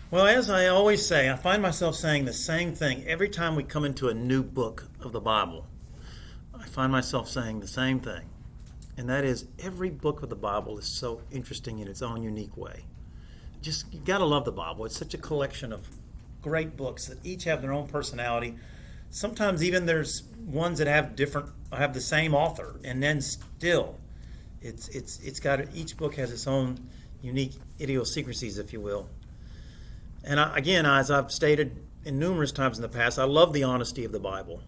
Well, as I always say, I find myself saying the same thing every time we come into a new book of the Bible. I find myself saying the same thing, and that is every book of the Bible is so interesting in its own unique way. Just you got to love the Bible. It's such a collection of great books that each have their own personality. Sometimes even there's ones that have the same author, and then still, it's got each book has its own unique idiosyncrasies, if you will. And again, as I've stated in numerous times in the past, I love the honesty of the Bible.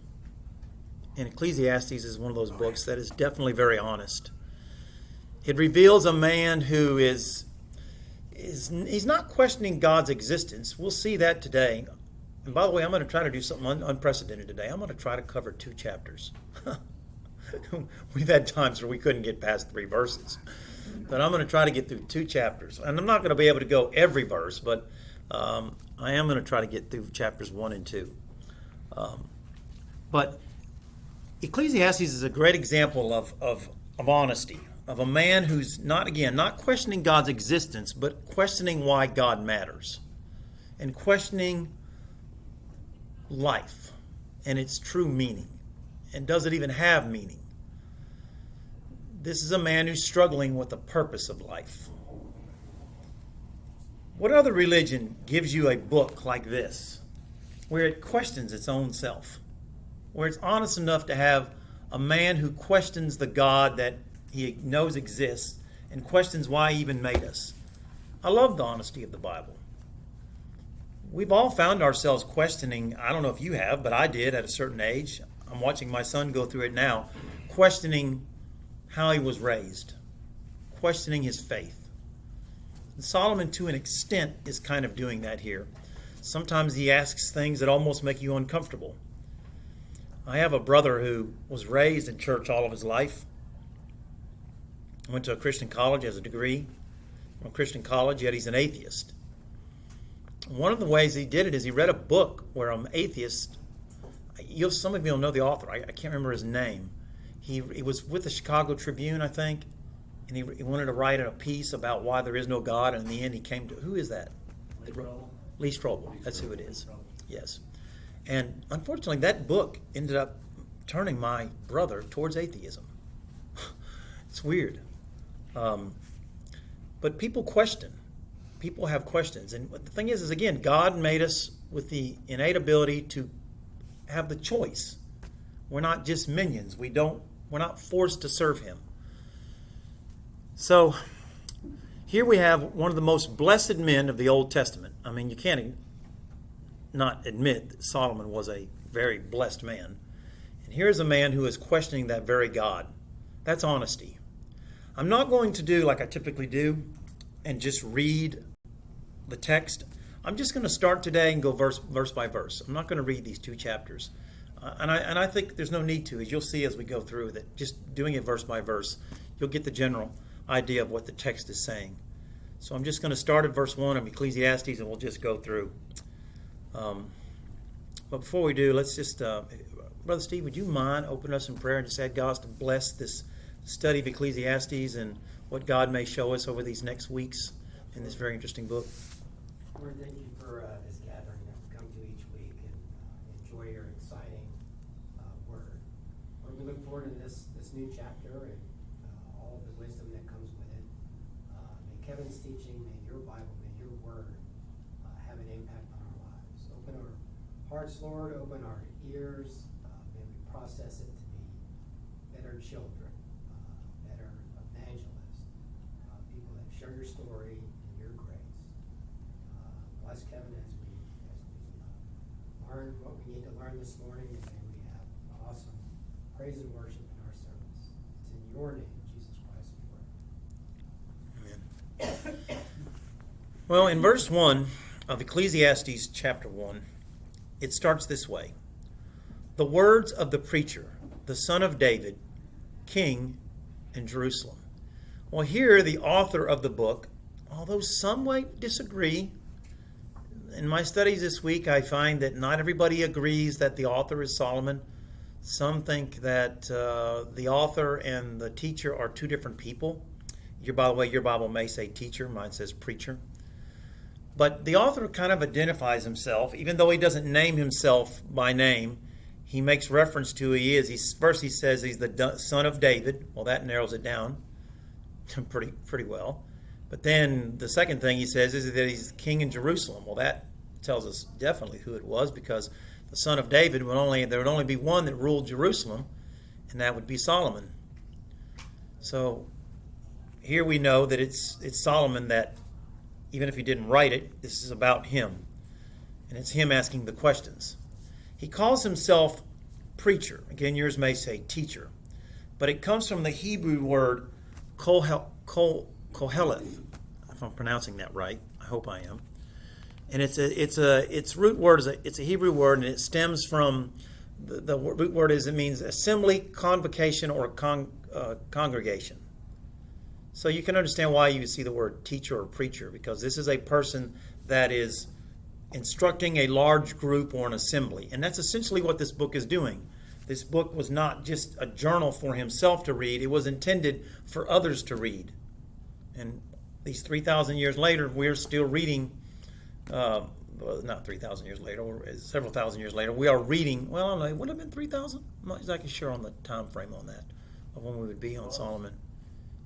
And Ecclesiastes is one of those books that is definitely very honest. It reveals a man who he's not questioning God's existence. We'll see that today. And by the way, I'm going to try to do something unprecedented today. I'm going to try to cover 2 chapters. We've had times where we couldn't get past 3 verses. But I'm going to try to get through 2 chapters. And I'm not going to be able to go every verse, but I am going to try to get through chapters 1 and 2. But Ecclesiastes is a great example of honesty, of a man who's not questioning God's existence, but questioning why God matters, and questioning life and its true meaning. And does it even have meaning? This is a man who's struggling with the purpose of life. What other religion gives you a book like this, where it questions its own self, where it's honest enough to have a man who questions the God that he knows exists and questions why he even made us? I love the honesty of the Bible. We've all found ourselves questioning, I don't know if you have, but I did at a certain age. I'm watching my son go through it now, questioning how he was raised, questioning his faith. And Solomon, to an extent, is kind of doing that here. Sometimes he asks things that almost make you uncomfortable. I have a brother who was raised in church all of his life. Went to a Christian college, has a degree from a Christian college, yet he's an atheist. One of the ways he did it is he read a book where an atheist, some of you will know the author, I can't remember his name. He was with the Chicago Tribune, I think, and he wanted to write a piece about why there is no God, and in the end he came to, who is that? Lee Strobel. That's who it is. Yes. And unfortunately, that book ended up turning my brother towards atheism. It's weird. But people question. People have questions. And the thing is again, God made us with the innate ability to have the choice. We're not just minions. We're not forced to serve him. So here we have one of the most blessed men of the Old Testament. I mean, you can't not admit that Solomon was a very blessed man. And here's a man who is questioning that very God. That's honesty. I'm not going to do like I typically do and just read the text. I'm just going to start today and go verse by verse. I'm not going to read these 2 chapters. And I think there's no need to, as you'll see as we go through that. Just doing it verse by verse, you'll get the general idea of what the text is saying. So I'm just going to start at verse 1 of Ecclesiastes, and we'll just go through. But before we do, let's just, Brother Steve, would you mind opening us in prayer and just ask God to bless this study of Ecclesiastes and what God may show us over these next weeks in this very interesting book? Lord, thank you for this gathering that we come to each week and enjoy your exciting word. Lord, we look forward to this new chapter and all of the wisdom that comes with it. May Kevin's teaching, may your Bible, may your word have an impact on our lives. Open our hearts, Lord, open our ears. May we process it to be better children, better evangelists, people that share your story and your grace. Bless Kevin as we learn what we need to learn this morning, and may we have awesome praise and worship in our service. It's in your name, Jesus Christ, we pray. Amen. Well, in verse 1 of Ecclesiastes chapter 1, it starts this way. The words of the preacher, the son of David, king in Jerusalem. Well, here the author of the book, although some might disagree, in my studies this week I find that not everybody agrees that the author is Solomon. Some think that the author and the teacher are 2 different people. By the way, your Bible may say teacher, mine says preacher. But the author kind of identifies himself, even though he doesn't name himself by name. He makes reference to who he is. First he says he's the son of David. Well, that narrows it down pretty well. But then the second thing he says is that he's king in Jerusalem. Well, that tells us definitely who it was, because the son of David there would only be one that ruled Jerusalem, and that would be Solomon. So here we know that it's Solomon that, even if he didn't write it, this is about him. And it's him asking the questions. He calls himself preacher. Again, yours may say teacher. But it comes from the Hebrew word koheleth, if I'm pronouncing that right. I hope I am. And its root word it's a Hebrew word, and it stems from the root word it means assembly, convocation, or congregation. So you can understand why you see the word teacher or preacher, because this is a person that is instructing a large group or an assembly. And that's essentially what this book is doing. This book was not just a journal for himself to read. It was intended for others to read. And these 3,000 years later, we're still reading, well, not 3,000 years later, or several thousand years later, we are reading, well, I don't know, would it have been 3,000? I'm not exactly sure on the time frame on that, of when we would be on Solomon.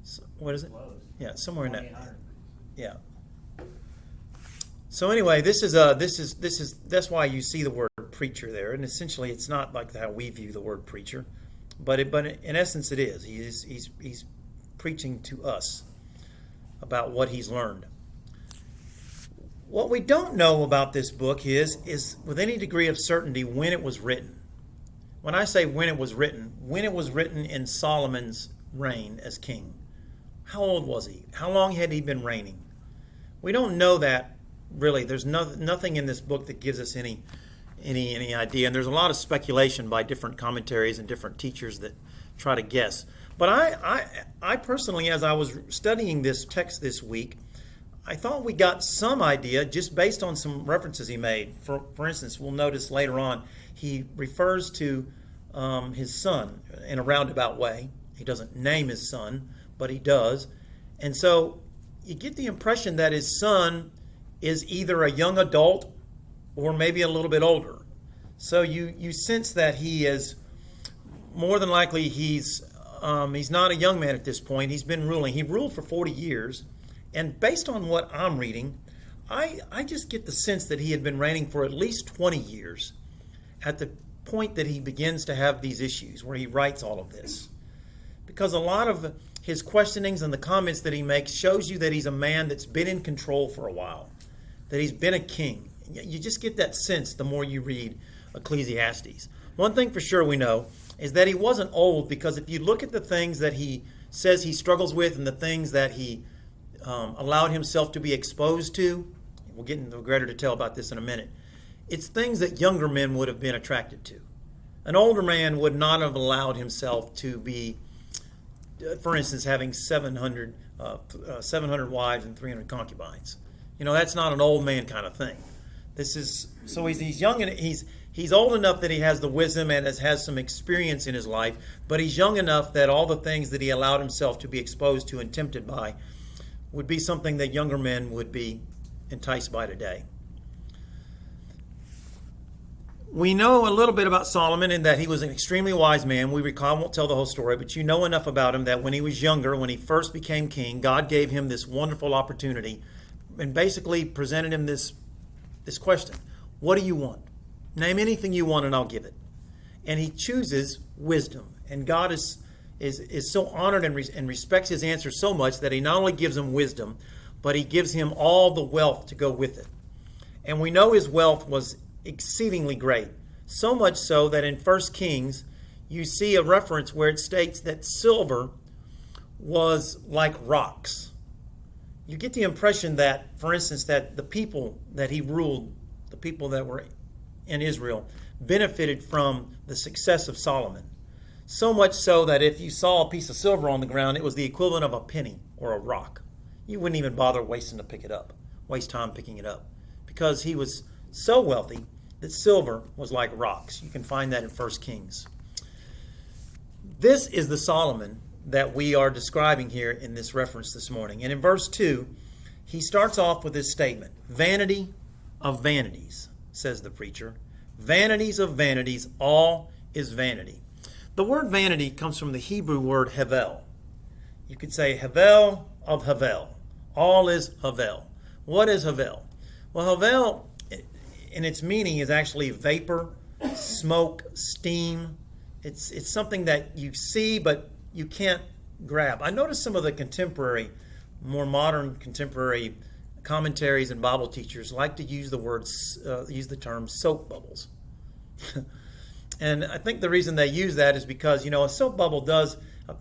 So, what is it? Yeah, somewhere in that. Yeah. So anyway, that's why you see the word preacher there, and essentially it's not like how we view the word preacher, but in essence it is. He's preaching to us about what he's learned. What we don't know about this book is with any degree of certainty when it was written. When I say when it was written in Solomon's reign as king. How old was he? How long had he been reigning? We don't know that really. There's nothing in this book that gives us any idea. And there's a lot of speculation by different commentaries and different teachers that try to guess. But I personally, as I was studying this text this week, I thought we got some idea just based on some references he made. For instance, we'll notice later on he refers to his son in a roundabout way. He doesn't name his son, but he does. And so you get the impression that his son is either a young adult or maybe a little bit older. So you sense that he is, more than likely, he's not a young man at this point. He's been ruling. He ruled for 40 years. And based on what I'm reading, I just get the sense that he had been reigning for at least 20 years at the point that he begins to have these issues where he writes all of this. Because a lot of his questionings and the comments that he makes shows you that he's a man that's been in control for a while, that he's been a king. You just get that sense the more you read Ecclesiastes. One thing for sure we know is that he wasn't old, because if you look at the things that he says he struggles with and the things that he allowed himself to be exposed to, we'll get into greater detail about this in a minute, it's things that younger men would have been attracted to. An older man would not have allowed himself to be, for instance, having 700 wives and 300 concubines. That's not an old man kind of thing. So he's young, and he's old enough that he has the wisdom and has some experience in his life, but he's young enough that all the things that he allowed himself to be exposed to and tempted by would be something that younger men would be enticed by today. We know a little bit about Solomon in that he was an extremely wise man. We recall, I won't tell the whole story, but you know enough about him that when he was younger, when he first became king, God gave him this wonderful opportunity and basically presented him this question. What do you want? Name anything you want and I'll give it. And he chooses wisdom. And God is so honored and respects his answer so much that he not only gives him wisdom, but he gives him all the wealth to go with it. And we know his wealth was exceedingly great. So much so that in 1 Kings, you see a reference where it states that silver was like rocks. You get the impression that, for instance, that the people that he ruled, the people that were in Israel, benefited from the success of Solomon. So much so that if you saw a piece of silver on the ground, it was the equivalent of a penny or a rock. You wouldn't even bother waste time picking it up, because he was so wealthy that silver was like rocks. You can find that in 1 Kings. This is the Solomon that we are describing here in this reference this morning. And in verse 2, he starts off with this statement, vanity of vanities, says the preacher. Vanities of vanities, all is vanity. The word vanity comes from the Hebrew word havel. You could say havel of havel. All is havel. What is havel? Well, havel, in its meaning, is actually vapor, smoke, steam. It's something that you see but you can't grab. I noticed some of the contemporary, more modern contemporary commentaries and Bible teachers like to use the term soap bubbles. And I think the reason they use that is because, a soap bubble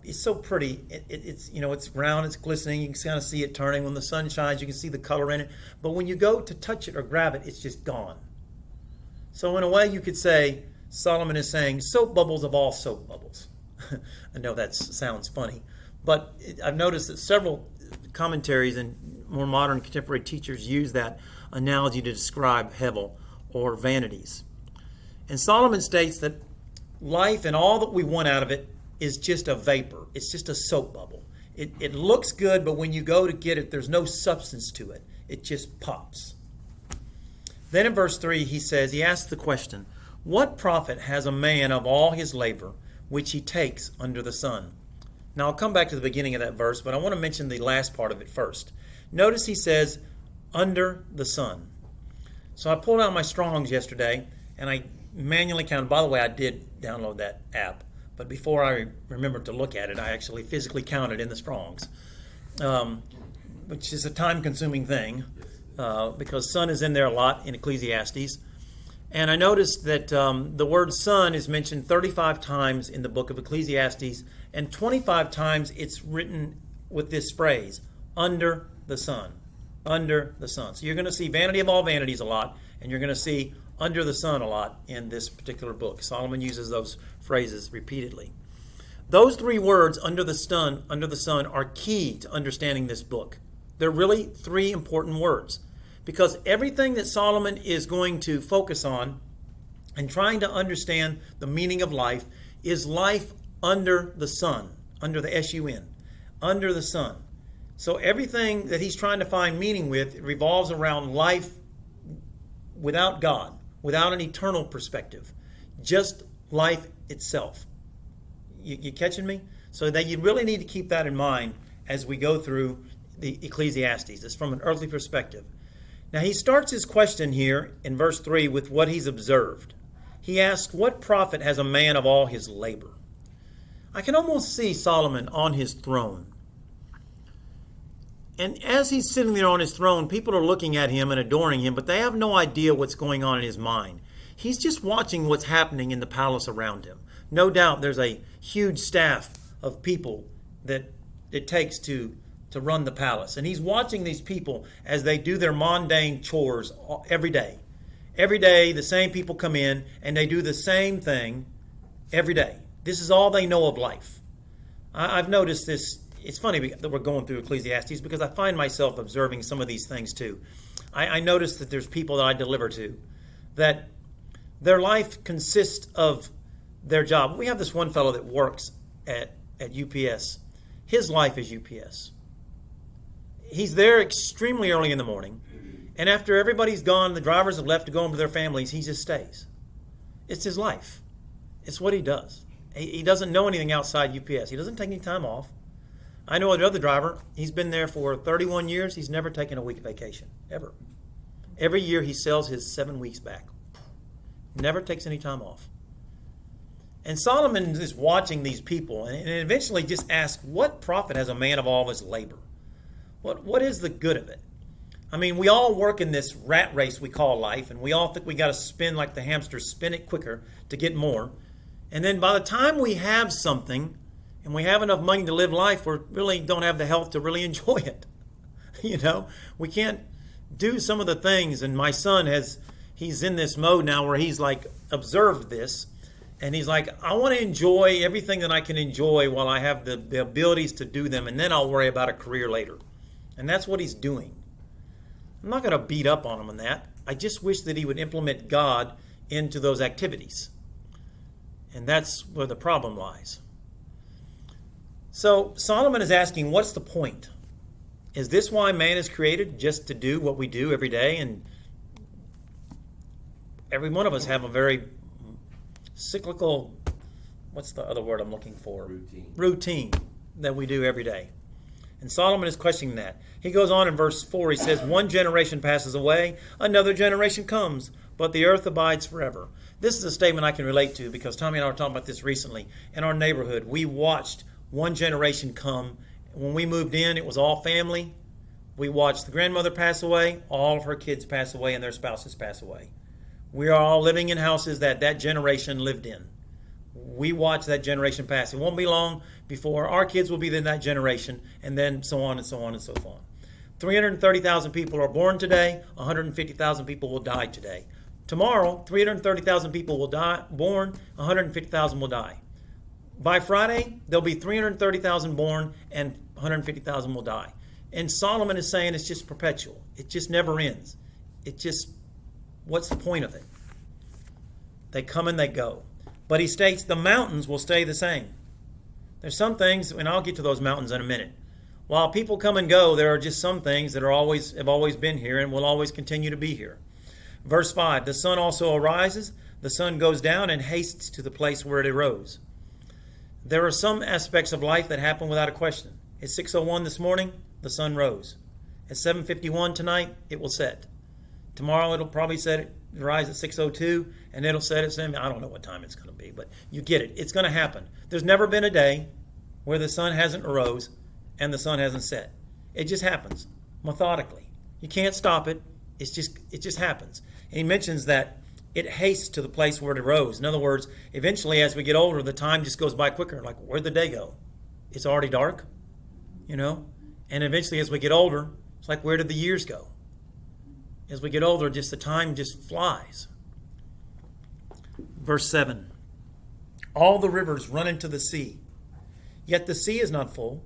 it's so pretty. It's round, it's glistening. You can kind of see it turning. When the sun shines, you can see the color in it. But when you go to touch it or grab it, it's just gone. So in a way, you could say Solomon is saying soap bubbles of all soap bubbles. I know that sounds funny, but I've noticed that several commentaries and more modern contemporary teachers use that analogy to describe hevel or vanities. And Solomon states that life and all that we want out of it is just a vapor. It's just a soap bubble. It looks good, but when you go to get it, there's no substance to it. It just pops. Then in verse 3, he asks the question, what profit has a man of all his labor which he takes under the sun? Now I'll come back to the beginning of that verse, but I want to mention the last part of it first. Notice he says, under the sun. So I pulled out my Strong's yesterday, and I manually counted. By the way, I did download that app, but before I remembered to look at it, I actually physically counted in the Strong's, which is a time-consuming thing, because sun is in there a lot in Ecclesiastes. And I noticed that the word sun is mentioned 35 times in the book of Ecclesiastes, and 25 times it's written with this phrase, under the sun. Under the sun. So you're going to see vanity of all vanities a lot, and you're going to see under the sun a lot in this particular book. Solomon uses those phrases repeatedly. Those three words, under the sun, are key to understanding this book. They're really three important words, because everything that Solomon is going to focus on and trying to understand the meaning of life is life under the sun, under the S-U-N, under the sun. So everything that he's trying to find meaning with revolves around life without God, without an eternal perspective, just life itself. You catching me? So that you really need to keep that in mind as we go through the Ecclesiastes. It's from an earthly perspective. Now he starts his question here in verse 3 with what he's observed. He asks, what profit has a man of all his labor? I can almost see Solomon on his throne. And as he's sitting there on his throne, people are looking at him and adoring him, but they have no idea what's going on in his mind. He's just watching what's happening in the palace around him. No doubt there's a huge staff of people that it takes to run the palace. And he's watching these people as they do their mundane chores every day. Every day, the same people come in and they do the same thing every day. This is all they know of life. I've noticed this. It's funny that we're going through Ecclesiastes because I find myself observing some of these things too. I notice that there's people that I deliver to that their life consists of their job. We have this one fellow that works at UPS. His life is UPS. He's there extremely early in the morning, and after everybody's gone, the drivers have left to go home to their families, he just stays. It's his life. It's what he does. He doesn't know anything outside UPS. He doesn't take any time off. I know another driver, he's been there for 31 years. He's never taken a week vacation, ever. Every year he sells his 7 weeks back. Never takes any time off. And Solomon is watching these people and eventually just asks, what profit has a man of all his labor? What is the good of it? I mean, we all work in this rat race we call life, and we all think we got to spin like the hamster, spin it quicker to get more. And then by the time we have something and we have enough money to live life, we really don't have the health to really enjoy it. We can't do some of the things. And my son he's in this mode now where he's like observed this. And he's like, I want to enjoy everything that I can enjoy while I have the abilities to do them. And then I'll worry about a career later. And that's what he's doing. I'm not going to beat up on him on that. I just wish that he would implement God into those activities. And that's where the problem lies. So Solomon is asking, what's the point? Is this why man is created? Just to do what we do every day? And every one of us have a very cyclical, what's the other word I'm looking for? Routine that we do every day. And Solomon is questioning that. He goes on in verse 4, he says, one generation passes away, another generation comes, but the earth abides forever. This is a statement I can relate to because Tommy and I were talking about this recently. In our neighborhood, we watched one generation come. When we moved in, it was all family. We watched the grandmother pass away, all of her kids pass away, and their spouses pass away. We are all living in houses that generation lived in. We watched that generation pass. It won't be long before our kids will be in that generation, and then so on and so on and so on. 330,000 people are born today. 150,000 people will die today. Tomorrow, 330,000 people will die, born. 150,000 will die. By Friday, there'll be 330,000 born and 150,000 will die. And Solomon is saying it's just perpetual. It just never ends. It just, what's the point of it? They come and they go. But he states the mountains will stay the same. There's some things, and I'll get to those mountains in a minute. While people come and go, there are just some things that have always been here and will always continue to be here. Verse 5, the sun also arises, the sun goes down and hastes to the place where it arose. There are some aspects of life that happen without a question. At 6:01 this morning, the sun rose. At 7:51 tonight, it will set. Tomorrow it'll probably rise at 6:02, and it'll set at 7. I don't know what time it's going to be, but you get it. It's going to happen. There's never been a day where the sun hasn't arose and the sun hasn't set. It just happens methodically. You can't stop it. It just happens. And he mentions that it hastes to the place where it arose. In other words, eventually as we get older, the time just goes by quicker. Like, where'd the day go? It's already dark, And eventually as we get older, it's like, where did the years go? As we get older, just the time just flies. Verse 7, all the rivers run into the sea, yet the sea is not full.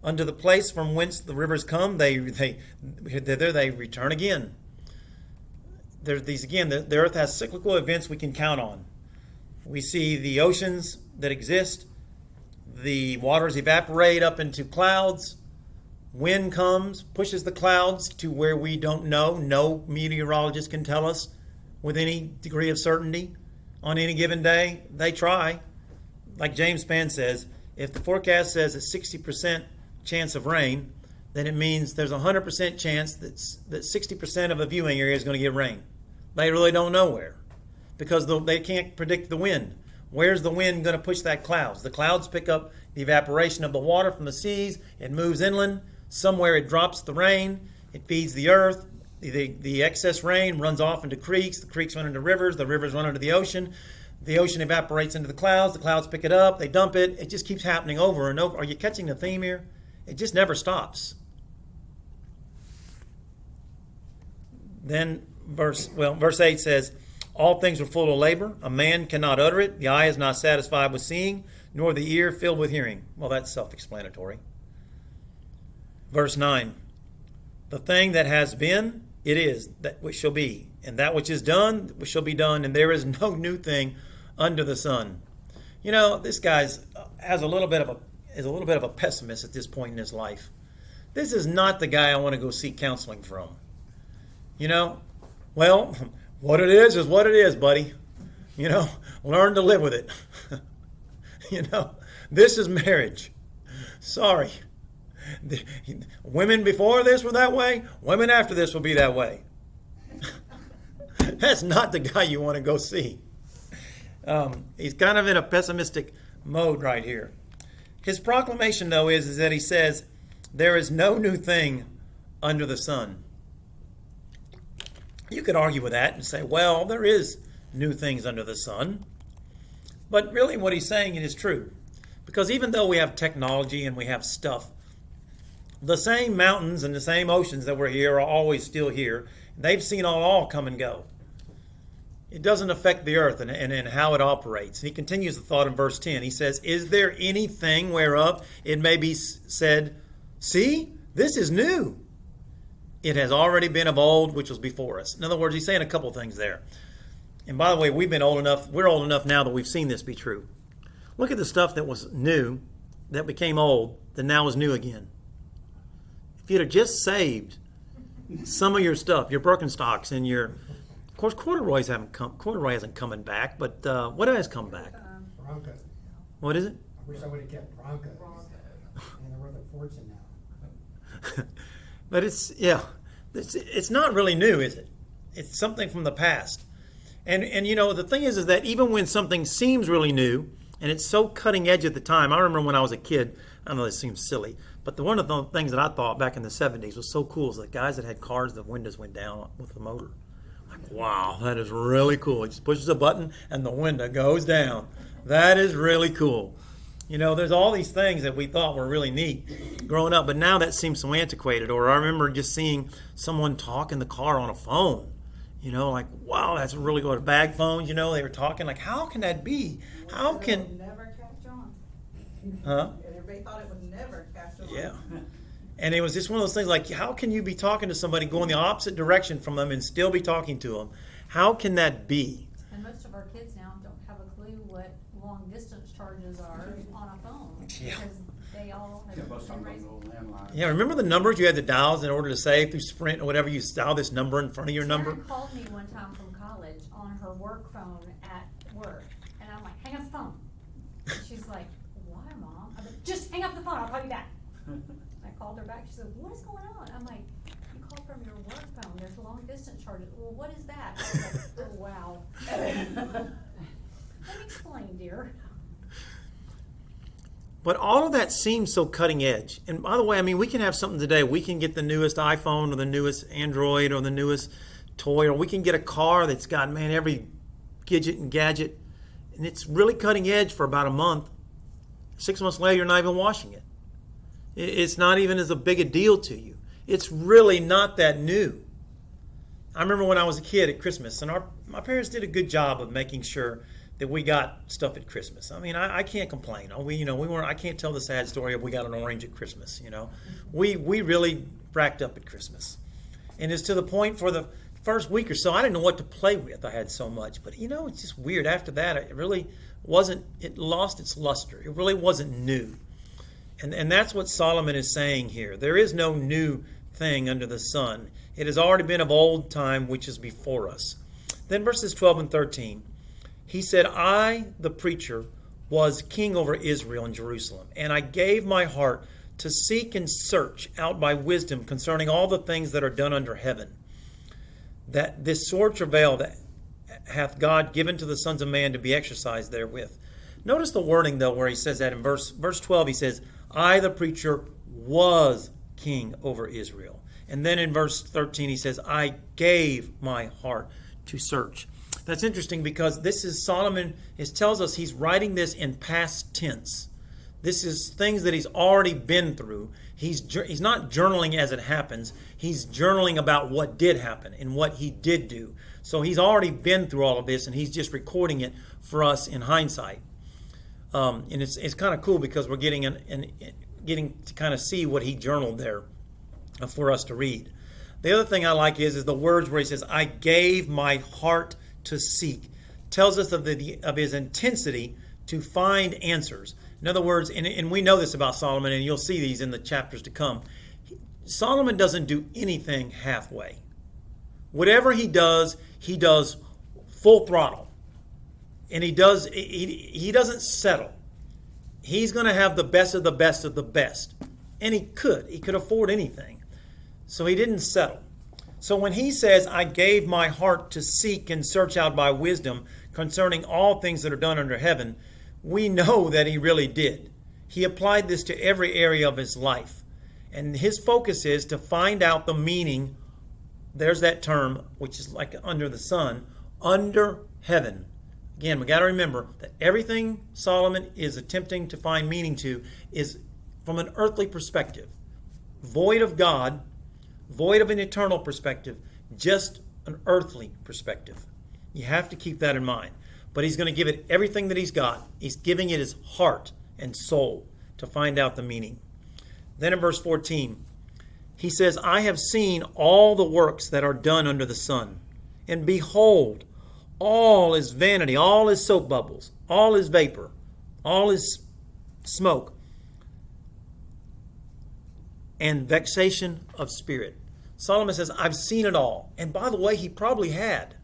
Unto the place from whence the rivers come, thither they return again. There's these again. The earth has cyclical events we can count on. We see the oceans that exist. The waters evaporate up into clouds. Wind comes, pushes the clouds to where we don't know. No meteorologist can tell us with any degree of certainty on any given day. They try. Like James Spann says, if the forecast says a 60% chance of rain, then it means there's a 100% chance that 60% of a viewing area is going to get rain. They really don't know where because they can't predict the wind. Where's the wind going to push that clouds? The clouds pick up the evaporation of the water from the seas. It moves inland. Somewhere it drops the rain. It feeds the earth. The excess rain runs off into creeks. The creeks run into rivers. The rivers run into the ocean. The ocean evaporates into the clouds. The clouds pick it up. They dump it. It just keeps happening over and over. Are you catching the theme here? It just never stops. Then verse 8 says, all things are full of labor. A man cannot utter it. The eye is not satisfied with seeing, nor the ear filled with hearing. Well, that's self-explanatory. Verse 9, the thing that has been, it is that which shall be. And that which is done, which shall be done. And there is no new thing under the sun. This guy is a little bit of a pessimist at this point in his life. This is not the guy I want to go seek counseling from. Well, what it is what it is, buddy. Learn to live with it. This is marriage. Sorry. Women before this were that way. Women after this will be that way. That's not the guy you want to go see. He's kind of in a pessimistic mode right here. His proclamation, though, is that he says, there is no new thing under the sun. You could argue with that and say, well, there is new things under the sun. But really what he's saying is true. Because even though we have technology and we have stuff, the same mountains and the same oceans that were here are always still here. They've seen all come and go. It doesn't affect the earth and how it operates. And he continues the thought in verse 10. He says, is there anything whereof it may be said, see, this is new? It has already been of old, which was before us. In other words, he's saying a couple things there. And by the way, we're old enough now that we've seen this be true. Look at the stuff that was new, that became old, that now is new again. you'd have just saved some of your stuff, your Birkenstocks and your, of course, corduroy hasn't coming back, but what has come back? Bronco. What is it? I wish I would have kept Bronco. And they're worth a fortune now. But it's not really new, is it? It's something from the past. And you know, the thing is that even when something seems really new and it's so cutting edge at the time, I remember when I was a kid, I know this seems silly, but one of the things that I thought back in the 70s was so cool is the guys that had cars, the windows went down with the motor. Like, wow, that is really cool. He just pushes a button and the window goes down. That is really cool. You know, there's all these things that we thought were really neat growing up, but now that seems so antiquated. Or I remember just seeing someone talk in the car on a phone. You know, like, wow, that's really good. Bag phones, you know, they were talking. Like, how can that be? How can... It would never catch on. Huh? Everybody thought it would never catch on. Yeah. And it was just one of those things like, how can you be talking to somebody going the opposite direction from them and still be talking to them? How can that be? And most of our kids now don't have a clue what long distance charges are on a phone. Yeah. Because they all have Most of been them raised. don't know landline. Yeah, remember the numbers you had to dial in order to save through Sprint or whatever? You dial this number in front of your number. Sharon called me one time from college on her work phone at work. And I'm like, hang up the phone. And she's like, why, Mom? I'm like, just hang up the phone, I'll call you back. I called her back. She said, what is going on? I'm like, you called from your work phone. There's long distance charges. Well, what is that? I was like, oh, wow. Let me explain, dear. But all of that seems so cutting edge. And by the way, I mean, we can have something today. We can get the newest iPhone or the newest Android or the newest toy, or we can get a car that's got, man, every gadget and gadget. And it's really cutting edge for about a month. 6 months later, you're not even washing it. It's not even as a big a deal to you. It's really not that new. I remember when I was a kid at Christmas, and my parents did a good job of making sure that we got stuff at Christmas. I mean, I can't complain. I can't tell the sad story of we got an orange at Christmas. You know, we really racked up at Christmas, and it's to the point for the first week or so I didn't know what to play with. I had so much, but you know, it's just weird. After that, it really wasn't. It lost its luster. It really wasn't new, and that's what Solomon is saying here. There is no new thing under the sun. It has already been of old time, which is before us. Then verses 12 and 13. He said, I, the preacher, was king over Israel and Jerusalem, and I gave my heart to seek and search out by wisdom concerning all the things that are done under heaven. That this sore travail that hath God given to the sons of man to be exercised therewith. Notice the wording, though, where he says that in verse 12, he says, I, the preacher, was king over Israel. And then in verse 13, he says, I gave my heart to search. That's interesting because this is Solomon, it tells us he's writing this in past tense. This is things that he's already been through. He's not journaling as it happens. He's journaling about what did happen and what he did do. So he's already been through all of this, and he's just recording it for us in hindsight. And it's kind of cool because we're getting to kind of see what he journaled there for us to read. The other thing I like is the words where he says, I gave my heart to seek. Tells us of his intensity to find answers. In other words, and we know this about Solomon, and you'll see these in the chapters to come. Solomon doesn't do anything halfway. Whatever he does full throttle. And he doesn't settle. He's going to have the best of the best of the best. And he could afford anything. So he didn't settle. So when he says, I gave my heart to seek and search out by wisdom concerning all things that are done under heaven, we know that he really did. He applied this to every area of his life. And his focus is to find out the meaning, there's that term, which is like under the sun, under heaven. Again, we got to remember that everything Solomon is attempting to find meaning to is from an earthly perspective, void of God, void of an eternal perspective, just an earthly perspective. You have to keep that in mind. But he's going to give it everything that he's got. He's giving it his heart and soul to find out the meaning. Then in verse 14, he says, I have seen all the works that are done under the sun, and behold, all is vanity, all is soap bubbles, all is vapor, all is smoke. and vexation of spirit. Solomon says, I've seen it all. And by the way, he probably had.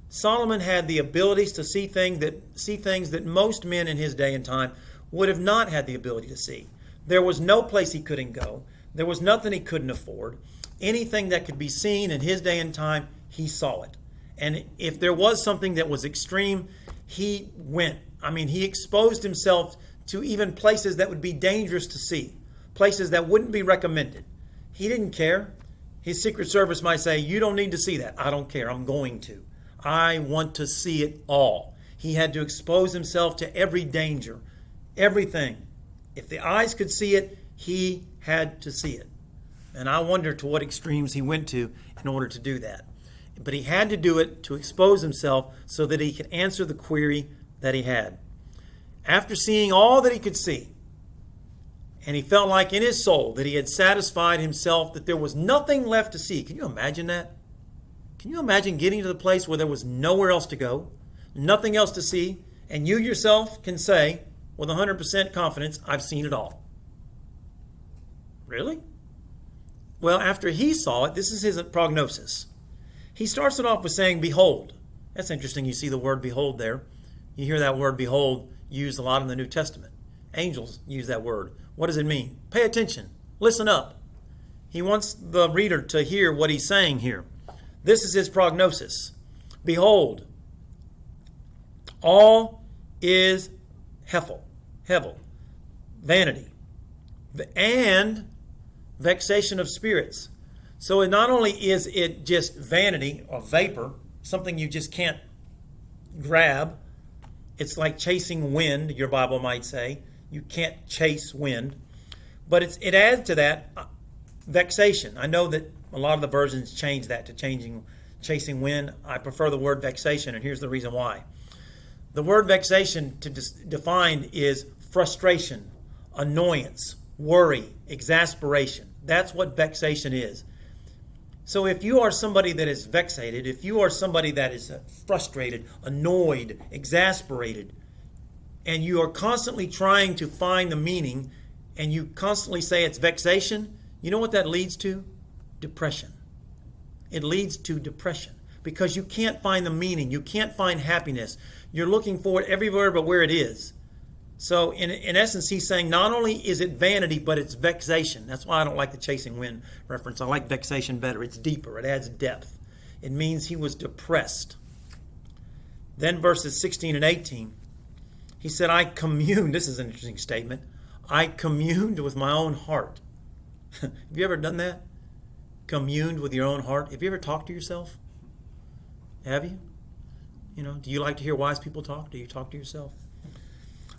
Solomon had the abilities to see things that most men in his day and time would have not had the ability to see. There was no place he couldn't go. There was nothing he couldn't afford. Anything that could be seen in his day and time, he saw it. And if there was something that was extreme, he went. I mean, he exposed himself to even places that would be dangerous to see, places that wouldn't be recommended. He didn't care. His Secret Service might say, you don't need to see that. I don't care. I'm going to. I want to see it all. He had to expose himself to every danger, everything. If the eyes could see it, he had to see it. And I wonder to what extremes he went to in order to do that. But he had to do it to expose himself so that he could answer the query that he had. After seeing all that he could see, and he felt like in his soul that he had satisfied himself, that there was nothing left to see. Can you imagine that? Can you imagine getting to the place where there was nowhere else to go, nothing else to see, and you yourself can say with 100% confidence, I've seen it all? Really? Well, after he saw it, this is his prognosis. He starts it off with saying, behold. That's interesting. You see the word behold there. You hear that word behold used a lot in the New Testament. Angels use that word. What does it mean? Pay attention. Listen up. He wants the reader to hear what he's saying here. This is his prognosis. Behold, all is hevel, vanity, and vexation of spirits. So not only is it just vanity or vapor, something you just can't grab. It's like chasing wind, your Bible might say. You can't chase wind. But it adds to that vexation. I know that a lot of the versions change that to chasing wind. I prefer the word vexation, and here's the reason why. The word vexation to define is frustration, annoyance, worry, exasperation. That's what vexation is. So if you are somebody that is vexated, if you are somebody that is frustrated, annoyed, exasperated, and you are constantly trying to find the meaning, and you constantly say it's vexation, you know what that leads to? Depression. It leads to depression because you can't find the meaning. You can't find happiness. You're looking for it everywhere but where it is. So in essence, he's saying not only is it vanity, but it's vexation. That's why I don't like the chasing wind reference. I like vexation better. It's deeper. It adds depth. It means he was depressed. Then verses 16 and 18, he said, I communed. This is an interesting statement. I communed with my own heart. Have you ever done that? Communed with your own heart? Have you ever talked to yourself? Have you? You know, do you like to hear wise people talk? Do you talk to yourself?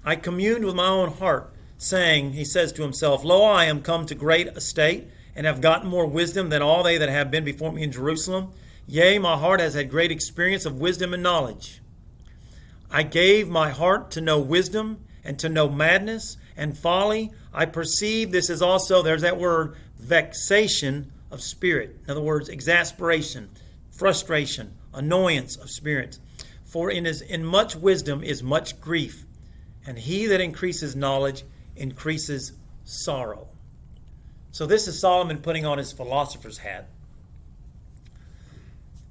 I communed with my own heart, saying, he says to himself, Lo, I am come to great estate, and have gotten more wisdom than all they that have been before me in Jerusalem. Yea, my heart has had great experience of wisdom and knowledge. I gave my heart to know wisdom and to know madness and folly. I perceive this is also, there's that word, vexation of spirit. In other words, exasperation, frustration, annoyance of spirit. For in much wisdom is much grief, and he that increases knowledge increases sorrow. So this is Solomon putting on his philosopher's hat.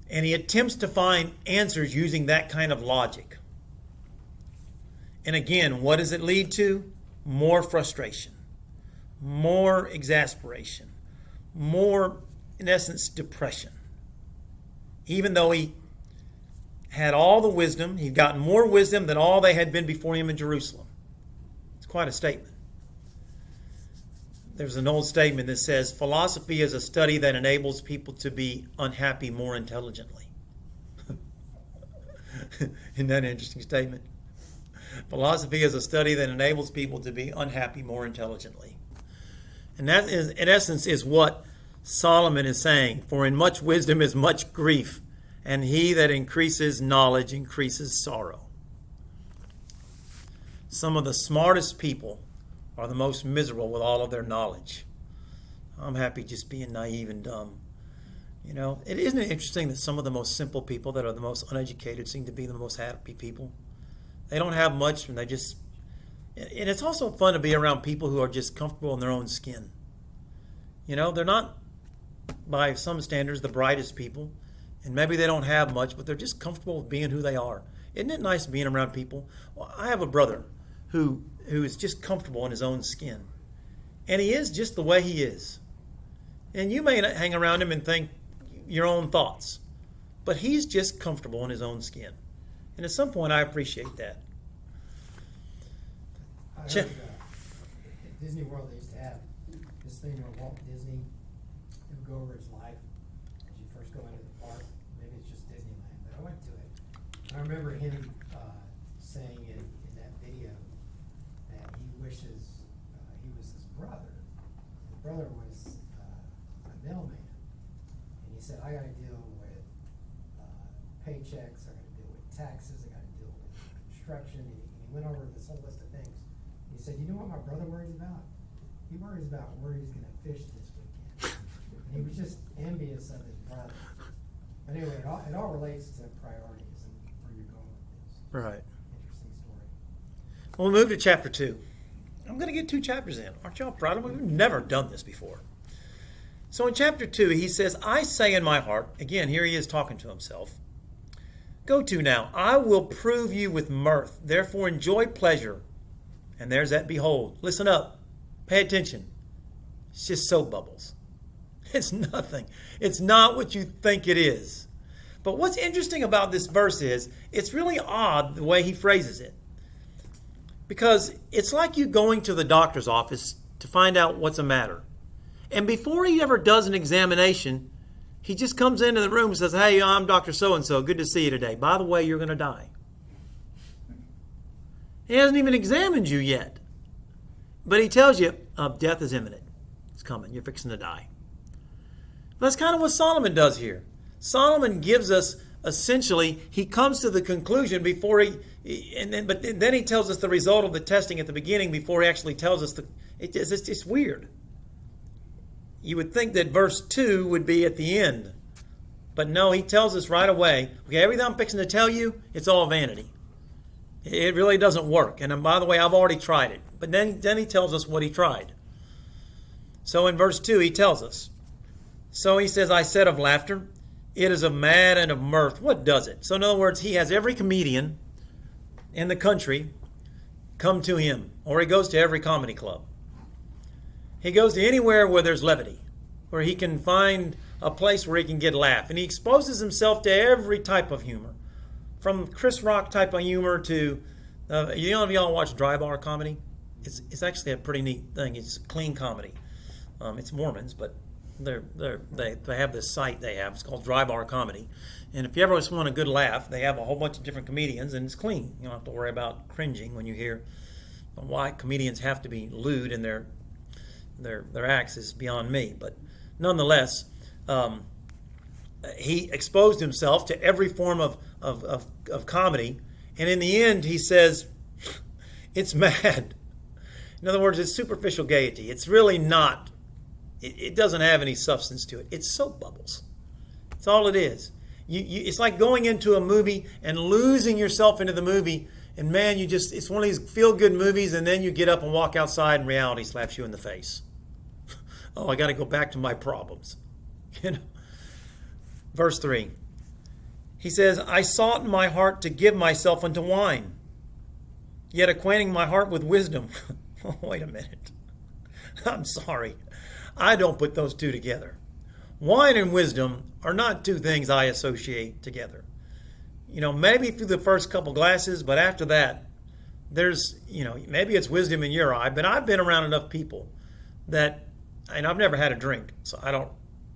And he attempts to find answers using that kind of logic. And again, what does it lead to? More frustration, more exasperation, more, in essence, depression. Even though he had all the wisdom, he'd gotten more wisdom than all they had been before him in Jerusalem. It's quite a statement. There's an old statement that says, philosophy is a study that enables people to be unhappy more intelligently. Isn't that an interesting statement? Philosophy is a study that enables people to be unhappy more intelligently. And that is, in essence, is what Solomon is saying. For in much wisdom is much grief, and he that increases knowledge increases sorrow. Some of the smartest people are the most miserable with all of their knowledge. I'm happy just being naive and dumb. You know, isn't it interesting that some of the most simple people that are the most uneducated seem to be the most happy people? They don't have much, and they just... And it's also fun to be around people who are just comfortable in their own skin. They're not, by some standards, the brightest people. And maybe they don't have much, but they're just comfortable with being who they are. Isn't it nice being around people? Well, I have a brother who is just comfortable in his own skin. And he is just the way he is. And you may not hang around him and think your own thoughts. But he's just comfortable in his own skin. And at some point, I appreciate that. I heard, at Disney World, they used to have this thing where Walt Disney would go over his life as you first go into the park. Maybe it's just Disneyland, but I went to it. And I remember him saying in that video that he wishes he was his brother. His brother was a mailman. And he said, I got to deal with paychecks, I got to deal with taxes, I got to deal with construction. And he went over this whole list of things. He said, you know what my brother worries about? He worries about where he's going to fish this weekend. And he was just envious of his brother. But anyway, it all relates to priorities and where you're going with this. Right. Interesting story. Well, we'll move to chapter 2. I'm going to get 2 chapters in. Aren't y'all proud of me? We've never done this before. So in chapter 2, he says, I say in my heart, again, here he is talking to himself, go to now, I will prove you with mirth, therefore enjoy pleasure. And there's that behold. Listen up. Pay attention. It's just soap bubbles. It's nothing. It's not what you think it is. But what's interesting about this verse is it's really odd the way he phrases it. Because it's like you going to the doctor's office to find out what's the matter. And before he ever does an examination, he just comes into the room and says, hey, I'm Dr. So-and-so. Good to see you today. By the way, you're going to die. He hasn't even examined you yet. But he tells you, death is imminent. It's coming. You're fixing to die. That's kind of what Solomon does here. Solomon gives us, essentially, he comes to the conclusion before then he tells us the result of the testing at the beginning before he actually tells us. It's weird. You would think that verse 2 would be at the end. But no, he tells us right away, okay, everything I'm fixing to tell you, it's all vanity. It really doesn't work. And by the way, I've already tried it. But then he tells us what he tried. So in verse 2, he tells us. So he says, I said of laughter, it is of mad and of mirth. What does it? So in other words, he has every comedian in the country come to him. Or he goes to every comedy club. He goes to anywhere where there's levity. Where he can find a place where he can get laugh. And he exposes himself to every type of humor. From Chris Rock type of humor to, if y'all watch dry bar comedy? It's actually a pretty neat thing. It's clean comedy. It's Mormons, but they have this site they have. It's called Dry Bar Comedy. And if you ever just want a good laugh, they have a whole bunch of different comedians, and it's clean. You don't have to worry about cringing when you hear why comedians have to be lewd in their acts is beyond me. But nonetheless, he exposed himself to every form of comedy, and in the end he says it's mad. In other words, it's superficial gaiety. It's really not. It doesn't have any substance to it. It's soap bubbles. That's all it is. It's like going into a movie and losing yourself into the movie, and man, it's one of these feel-good movies, and then you get up and walk outside and reality slaps you in the face. Oh, I got to go back to my problems. Verse 3. He says, I sought in my heart to give myself unto wine, yet acquainting my heart with wisdom. Oh, wait a minute. I'm sorry. I don't put those two together. Wine and wisdom are not two things I associate together. Maybe through the first couple glasses, but after that, there's, maybe it's wisdom in your eye, but I've been around enough people that, and I've never had a drink, so I don't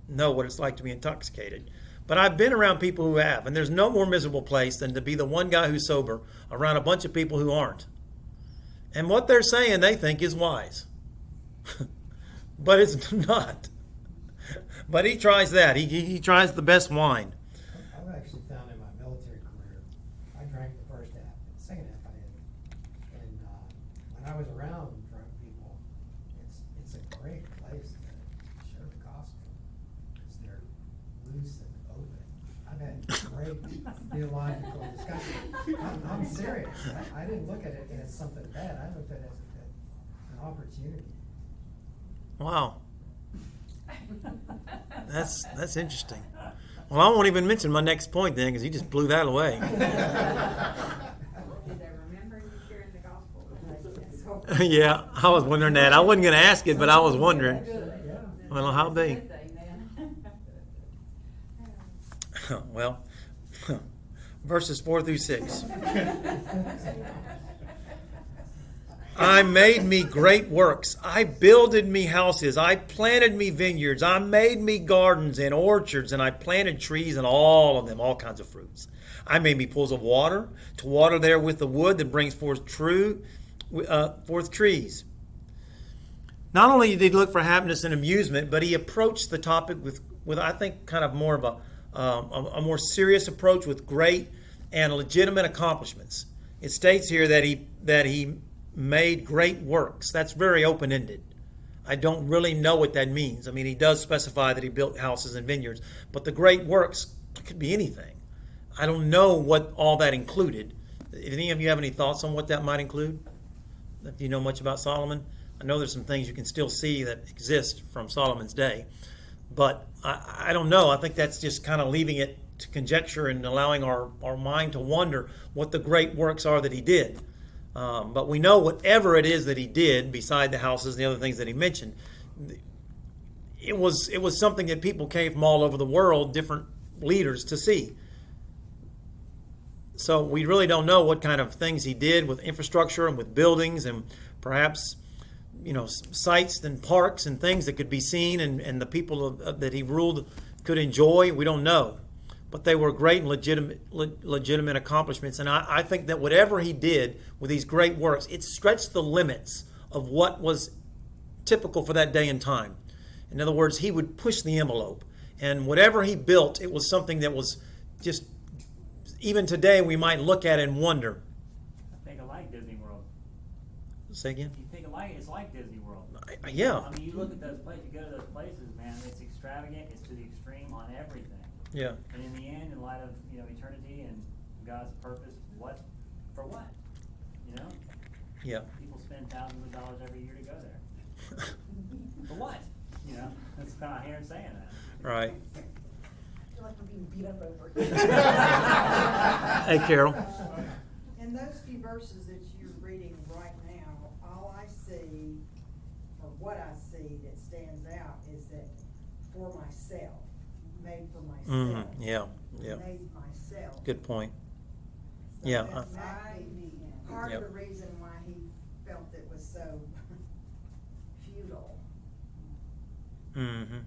know what it's like to be intoxicated. But I've been around people who have, and there's no more miserable place than to be the one guy who's sober around a bunch of people who aren't. And what they're saying they think is wise. But it's not. But he tries that. He tries the best wine. I've actually found in my military career, I drank the first half. The second half I didn't. And when I was around drunk people, it's a great place to share the gospel because they're loose and open. I've had great theological discussion. I'm serious. I didn't look at it as something bad. I looked at it as an opportunity. Wow. That's interesting. Well, I won't even mention my next point then, because he just blew that away. Did they remember you sharing the gospel? Yeah, I was wondering that. I wasn't going to ask it, but I was wondering. Well, how be? Well, verses 4 through 6. I made me great works. I builded me houses. I planted me vineyards. I made me gardens and orchards, and I planted trees and all of them, all kinds of fruits. I made me pools of water to water there with the wood that brings forth trees. Not only did he look for happiness and amusement, but he approached the topic with I think, kind of more of a more serious approach with great and legitimate accomplishments. It states here that he made great works. That's very open-ended. I don't really know what that means. I mean, he does specify that he built houses and vineyards, but the great works could be anything. I don't know what all that included. If any of you have any thoughts on what that might include? If you know much about Solomon? I know there's some things you can still see that exist from Solomon's day, but I don't know. I think that's just kind of leaving it to conjecture and allowing our mind to wonder what the great works are that he did. But we know whatever it is that he did, beside the houses and the other things that he mentioned, it was something that people came from all over the world, different leaders, to see. So we really don't know what kind of things he did with infrastructure and with buildings and perhaps, sites and parks and things that could be seen and the people that he ruled could enjoy. We don't know. But they were great and legitimate accomplishments. And I think that whatever he did with these great works, it stretched the limits of what was typical for that day and time. In other words, he would push the envelope. And whatever he built, it was something that was just, even today, we might look at it and wonder. I think I like Disney World. Say again? You think it's like Disney World. Yeah. I mean, you look at those places, you go to those places, man, it's extravagant, it's to the extreme on everything. Yeah. And in the end, in light of eternity and God's purpose, for what? Yeah. People spend thousands of dollars every year to go there. For what? That's kind of hearing saying that. Right. I feel like we're being beat up over. Hey, Carol. In those few verses that you're reading right now, all I see, or what I see that stands out, is that for myself, made for myself. Yeah. Made myself. Good point. So Yeah. That might be part Yep. of the reason why he felt it was so futile. Mm-hmm.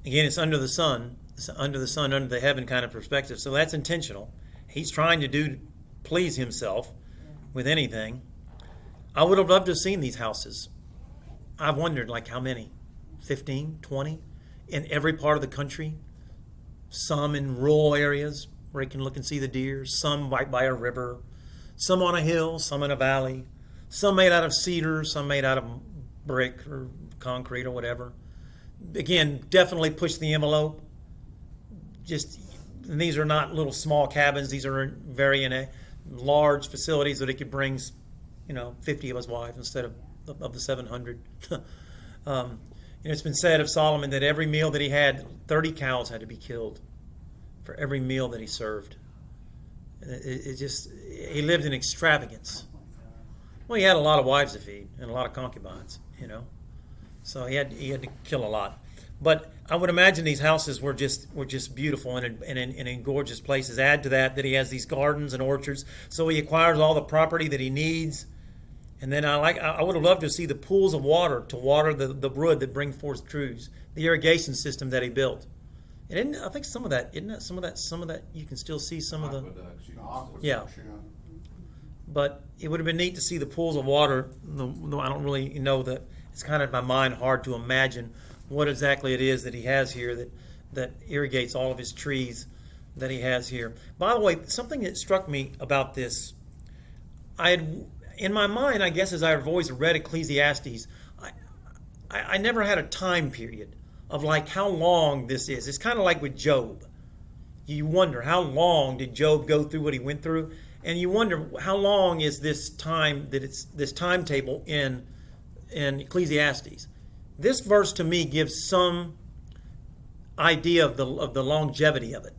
Again, it's under the sun, under the heaven kind of perspective. So that's intentional. He's trying to please himself with anything. I would have loved to have seen these houses. I've wondered, how many? 15, 20? In every part of the country? Some in rural areas where you can look and see the deer. Some right by a river. Some on a hill. Some in a valley. Some made out of cedar. Some made out of brick or concrete or whatever. Again, definitely push the envelope. And these are not little small cabins. These are very large facilities that he could bring, 50 of his wives instead of the 700. It's been said of Solomon that every meal that he had, 30 cows had to be killed for every meal that he served. He lived in extravagance. Well, he had a lot of wives to feed and a lot of concubines, So he had to kill a lot. But I would imagine these houses were just beautiful and in gorgeous places. Add to that he has these gardens and orchards, so he acquires all the property that he needs. And then I would have loved to see the pools of water to water the wood that bring forth trees, the irrigation system that he built. And I think some of that, isn't it? Some of that you can still see some of the. Yeah. But it would have been neat to see the pools of water. I don't really know that. It's kind of in my mind hard to imagine what exactly it is that he has here that irrigates all of his trees that he has here. By the way, something that struck me about this, in my mind, I guess, as I've always read Ecclesiastes, I never had a time period of how long this is. It's kind of like with Job. You wonder, how long did Job go through what he went through? And you wonder, how long is this time, this timetable in Ecclesiastes? This verse to me gives some idea of the longevity of it.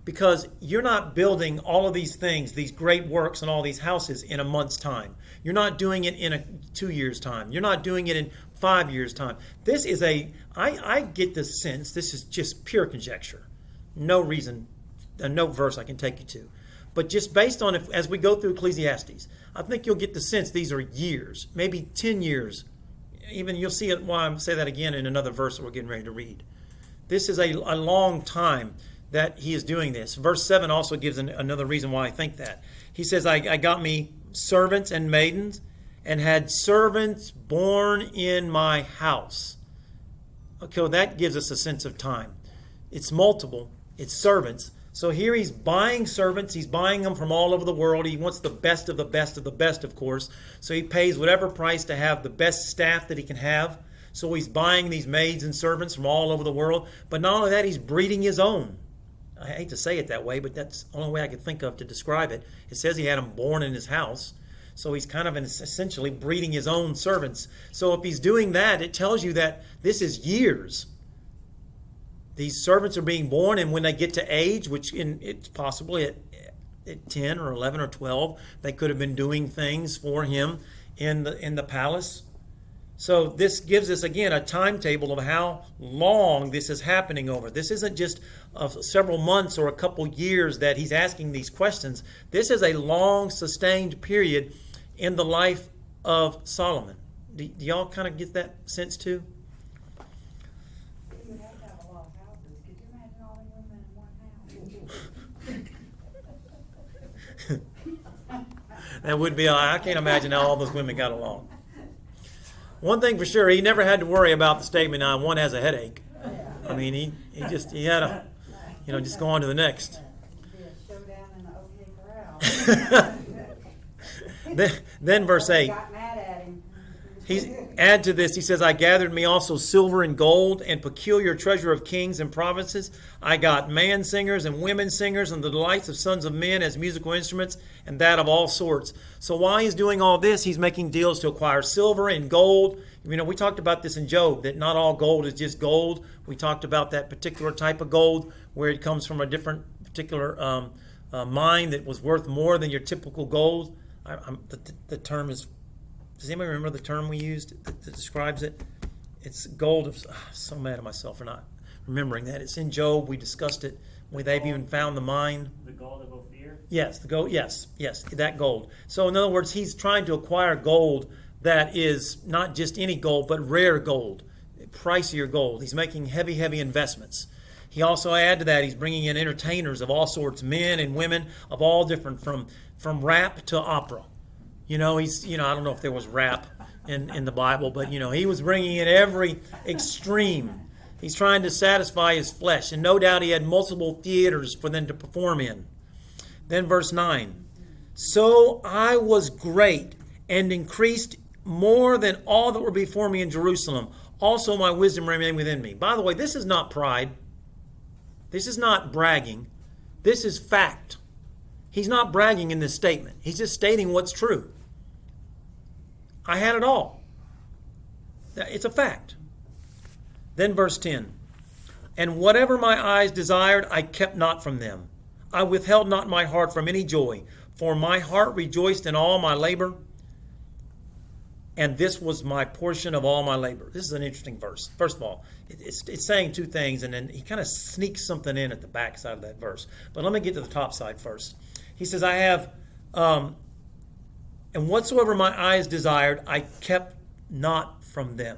Because you're not building all of these things, these great works and all these houses in a month's time. You're not doing it in 2 years' time. You're not doing it in 5 years' time. This is I get the sense, this is just pure conjecture. No reason, no verse I can take you to. But just based on, as we go through Ecclesiastes, I think you'll get the sense these are years, maybe 10 years. Even you'll see it, why I say that again in another verse that we're getting ready to read. This is a long time that he is doing this. Verse 7 also gives another reason why I think that. He says, I got me servants and maidens, and had servants born in my house. Okay, well, that gives us a sense of time. It's multiple. It's servants. So here he's buying servants. He's buying them from all over the world. He wants the best of the best of the best, of course. So he pays whatever price to have the best staff that he can have. So he's buying these maids and servants from all over the world. But not only that, he's breeding his own. I hate to say it that way, but that's the only way I could think of to describe it. It says he had them born in his house. So he's kind of essentially breeding his own servants. So if he's doing that, it tells you that this is years. These servants are being born, and when they get to age, which it's possibly at 10 or 11 or 12, they could have been doing things for him in the palace. So this gives us, again, a timetable of how long this is happening over. This isn't just several months or a couple years that he's asking these questions. This is a long, sustained period in the life of Solomon. Do y'all kind of get that sense too? You would have to have a lot of houses. Could you imagine all the women in one house? That would be, I can't imagine how all those women got along. One thing for sure, he never had to worry about the statement, one has a headache. I mean, he had to, just go on to the next. It'd be a showdown in the OK Corral. Then verse 8. Got mad at him. Add to this, he says, I gathered me also silver and gold and peculiar treasure of kings and provinces. I got man singers and women singers and the delights of sons of men as musical instruments and that of all sorts. So while he's doing all this, he's making deals to acquire silver and gold. We talked about this in Job, that not all gold is just gold. We talked about that particular type of gold where it comes from a different particular mine that was worth more than your typical gold. The term is... Does anybody remember the term we used that describes it? It's gold of... I'm so mad at myself for not remembering that. It's in Job. We discussed it. They've even found the mine. The gold of Ophir? Yes, the gold. Yes, that gold. So in other words, he's trying to acquire gold that is not just any gold, but rare gold, pricier gold. He's making heavy, heavy investments. He also, add to that, he's bringing in entertainers of all sorts, men and women of all different, from rap to opera. I don't know if there was rap in the Bible, but, he was bringing in every extreme. He's trying to satisfy his flesh, and no doubt he had multiple theaters for them to perform in. Then verse 9, so I was great and increased more than all that were before me in Jerusalem. Also my wisdom remained within me. By the way, this is not pride. This is not bragging. This is fact. He's not bragging in this statement. He's just stating what's true. I had it all. It's a fact. Then verse 10. And whatever my eyes desired, I kept not from them. I withheld not my heart from any joy, for my heart rejoiced in all my labor, and this was my portion of all my labor. This is an interesting verse. First of all, it's saying two things, and then he kind of sneaks something in at the back side of that verse. But let me get to the top side first. He says, I have, and whatsoever my eyes desired, I kept not from them.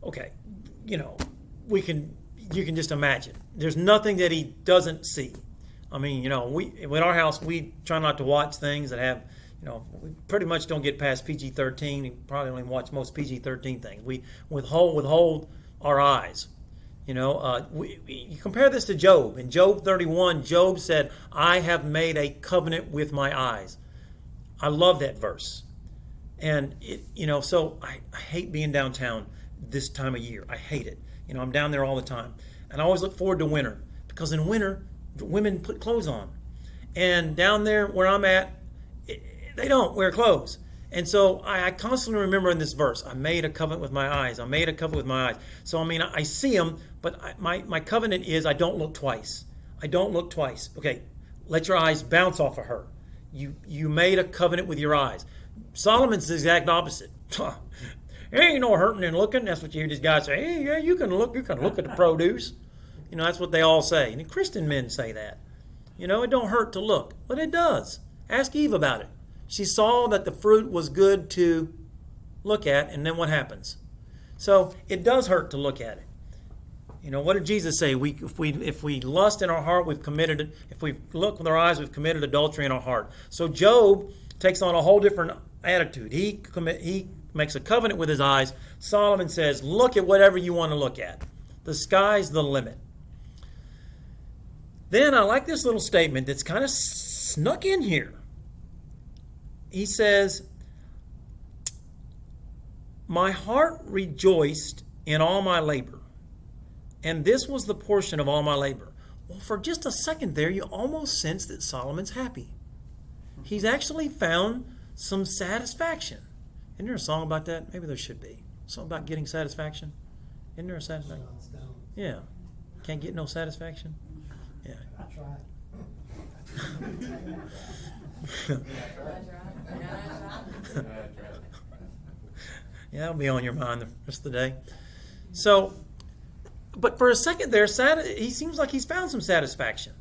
Okay, you can just imagine. There's nothing that he doesn't see. I mean, in our house, we try not to watch things that have, we pretty much don't get past PG-13. We probably only watch most PG-13 things. We withhold our eyes. You compare this to Job. In Job 31, Job said, I have made a covenant with my eyes. I love that verse. And, so I hate being downtown this time of year. I hate it. I'm down there all the time. And I always look forward to winter, because in winter, women put clothes on. And down there where I'm at, they don't wear clothes. And so I constantly remember in this verse, I made a covenant with my eyes. I made a covenant with my eyes. So, I mean, I see them, but my covenant is I don't look twice. I don't look twice. Okay, let your eyes bounce off of her. You made a covenant with your eyes. Solomon's the exact opposite. There ain't no hurting in looking. That's what you hear these guys say. Hey, yeah, you can look at the produce. You know, that's what they all say. And Christian men say that. You know, it don't hurt to look. But it does. Ask Eve about it. She saw that the fruit was good to look at, and then what happens? So it does hurt to look at it. You know, what did Jesus say? If we lust in our heart, we've committed it. If we look with our eyes, we've committed adultery in our heart. So Job takes on a whole different attitude. He makes a covenant with his eyes. Solomon says, look at whatever you want to look at. The sky's the limit. Then I like this little statement that's kind of snuck in here. He says, my heart rejoiced in all my labor, and this was the portion of all my labor. Well, for just a second there, you almost sense that Solomon's happy. He's actually found some satisfaction. Isn't there a song about that? Maybe there should be. Something about getting satisfaction. Isn't there a satisfaction? Yeah. Can't get no satisfaction? Yeah. I tried. Yeah, that'll be on your mind the rest of the day. So, but for a second there, he seems like he's found some satisfaction.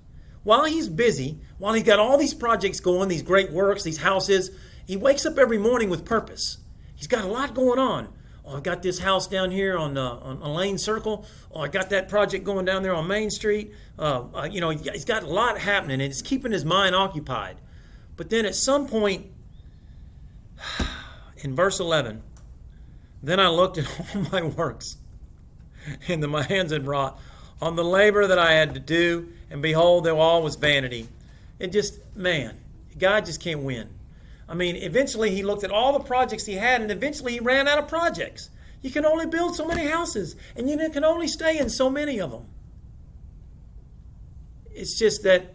While he's busy, while he's got all these projects going, these great works, these houses, he wakes up every morning with purpose. He's got a lot going on. Oh, I've got this house down here on Lane Circle. Oh, I got that project going down there on Main Street. He's got a lot happening, and it's keeping his mind occupied. But then at some point, in verse 11, then I looked at all my works, and that my hands had wrought, on the labor that I had to do, and behold, there all was vanity. It just, man, God just can't win. I mean, eventually he looked at all the projects he had, and eventually he ran out of projects. You can only build so many houses, and you can only stay in so many of them. It's just that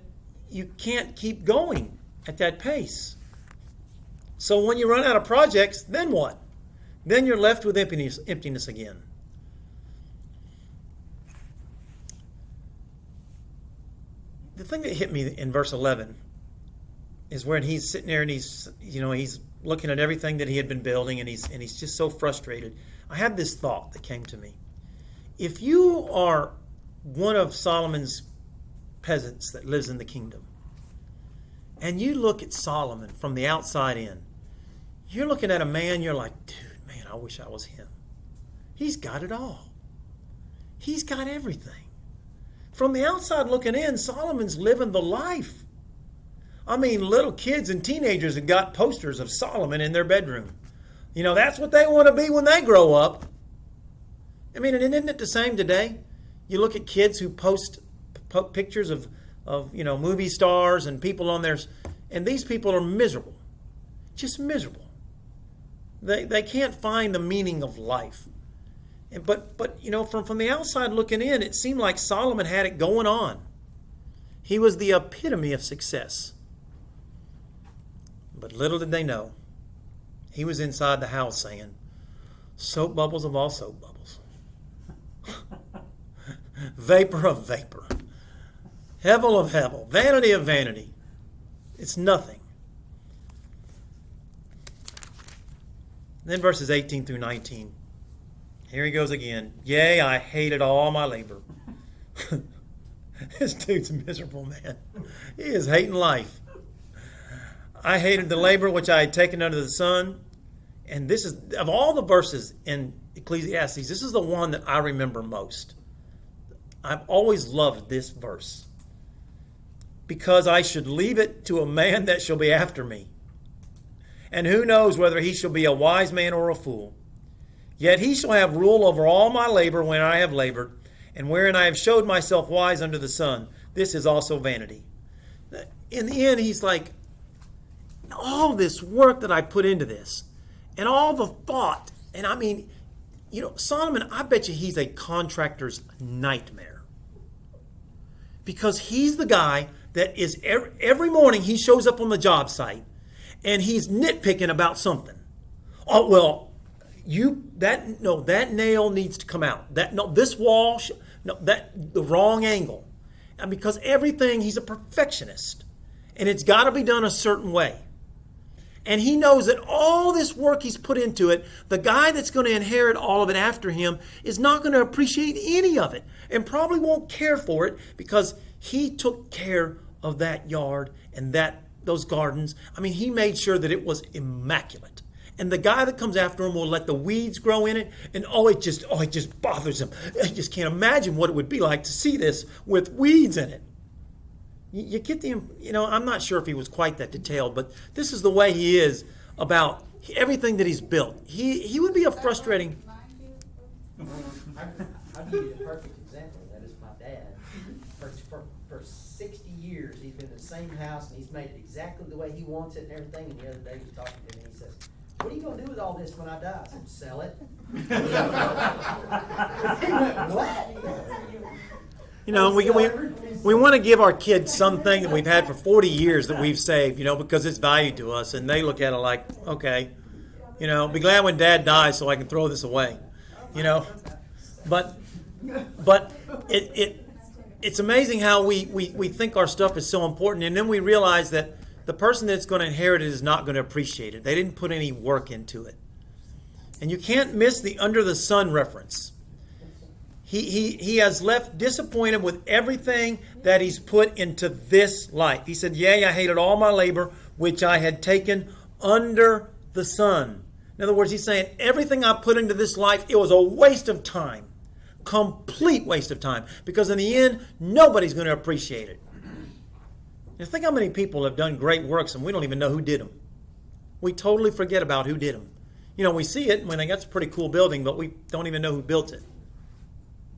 you can't keep going at that pace. So when you run out of projects, then what? Then you're left with emptiness again. The thing that hit me in verse 11 is when he's sitting there and he's looking at everything that he had been building, and he's just so frustrated. I had this thought that came to me. If you are one of Solomon's peasants that lives in the kingdom, and you look at Solomon from the outside in, you're looking at a man, you're like, dude, man, I wish I was him. He's got it all. He's got everything. From the outside looking in, Solomon's living the life. I mean, little kids and teenagers have got posters of Solomon in their bedroom. You know, that's what they want to be when they grow up. I mean, and isn't it the same today? You look at kids who post pictures of movie stars and people on there, and these people are miserable. Just miserable. They can't find the meaning of life. But from the outside looking in, it seemed like Solomon had it going on. He was the epitome of success. But little did they know, he was inside the house saying, soap bubbles of all soap bubbles. Vapor of vapor. Hevel of hevel. Vanity of vanity. It's nothing. Then verses 18 through 19. Here he goes again. Yea, I hated all my labor. This dude's miserable, man. He is hating life. I hated the labor which I had taken under the sun. And this is, of all the verses in Ecclesiastes, this is the one that I remember most. I've always loved this verse. Because I should leave it to a man that shall be after me. And who knows whether he shall be a wise man or a fool. Yet he shall have rule over all my labor when I have labored, and wherein I have showed myself wise under the sun. This is also vanity. In the end, he's like, all this work that I put into this, and all the thought, and I mean, Solomon, I bet you he's a contractor's nightmare. Because he's the guy that is, every morning he shows up on the job site, and he's nitpicking about something. Oh, well, that nail needs to come out. This wall, the wrong angle. And because everything, he's a perfectionist. And it's got to be done a certain way. And he knows that all this work he's put into it, the guy that's going to inherit all of it after him is not going to appreciate any of it and probably won't care for it because he took care of that yard and those gardens. I mean, he made sure that it was immaculate. And the guy that comes after him will let the weeds grow in it, and it just bothers him. I just can't imagine what it would be like to see this with weeds in it. You get I'm not sure if he was quite that detailed, but this is the way he is about everything that he's built. He would be a frustrating. I'll give you the perfect example of that is my dad. For 60 years, he's been in the same house, and he's made it exactly the way he wants it and everything. And the other day, he was talking to me, and he says, "What are you going to do with all this when I die?" I said, "Sell it." He went, "What?" We want to give our kids something that we've had for 40 years that we've saved, because it's value to us. And they look at it like, okay, be glad when Dad dies so I can throw this away, But it's amazing how we think our stuff is so important. And then we realize that the person that's going to inherit it is not going to appreciate it. They didn't put any work into it. And you can't miss the under the sun reference. He has left disappointed with everything that he's put into this life. He said, "Yea, I hated all my labor, which I had taken under the sun." In other words, he's saying, everything I put into this life, it was a waste of time. Complete waste of time. Because in the end, nobody's going to appreciate it. Now think how many people have done great works and we don't even know who did them. We totally forget about who did them. We see it and we think that's a pretty cool building, but we don't even know who built it.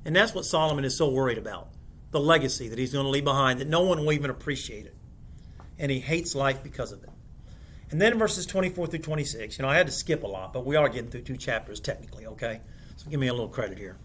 And that's what Solomon is so worried about. The legacy that he's going to leave behind, that no one will even appreciate it. And he hates life because of it. And then in verses 24 through 26, I had to skip a lot, but we are getting through 2 chapters technically, okay? So give me a little credit here.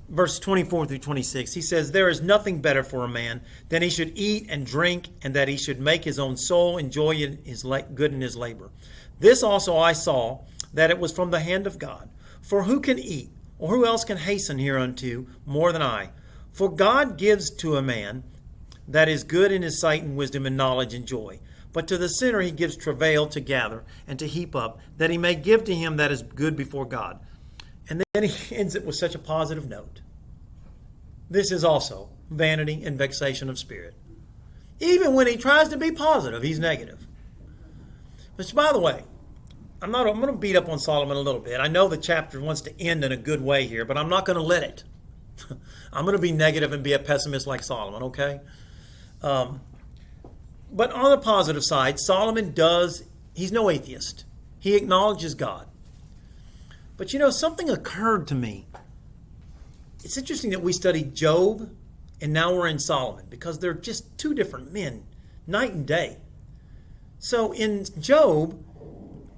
Verse 24 through 26, he says, "There is nothing better for a man than he should eat and drink, and that he should make his own soul enjoy his good in his labor. This also I saw, that it was from the hand of God. For who can eat, or who else can hasten hereunto more than I? For God gives to a man that is good in his sight and wisdom and knowledge and joy. But to the sinner he gives travail to gather and to heap up, that he may give to him that is good before God." And then he ends it with such a positive note. This is also vanity and vexation of spirit. Even when he tries to be positive, he's negative. Which, by the way, I'm going to beat up on Solomon a little bit. I know the chapter wants to end in a good way here, but I'm not going to let it. I'm going to be negative and be a pessimist like Solomon, okay? But on the positive side, Solomon he's no atheist. He acknowledges God. But something occurred to me. It's interesting that we studied Job and now we're in Solomon because they're just 2 different men, night and day. So in Job,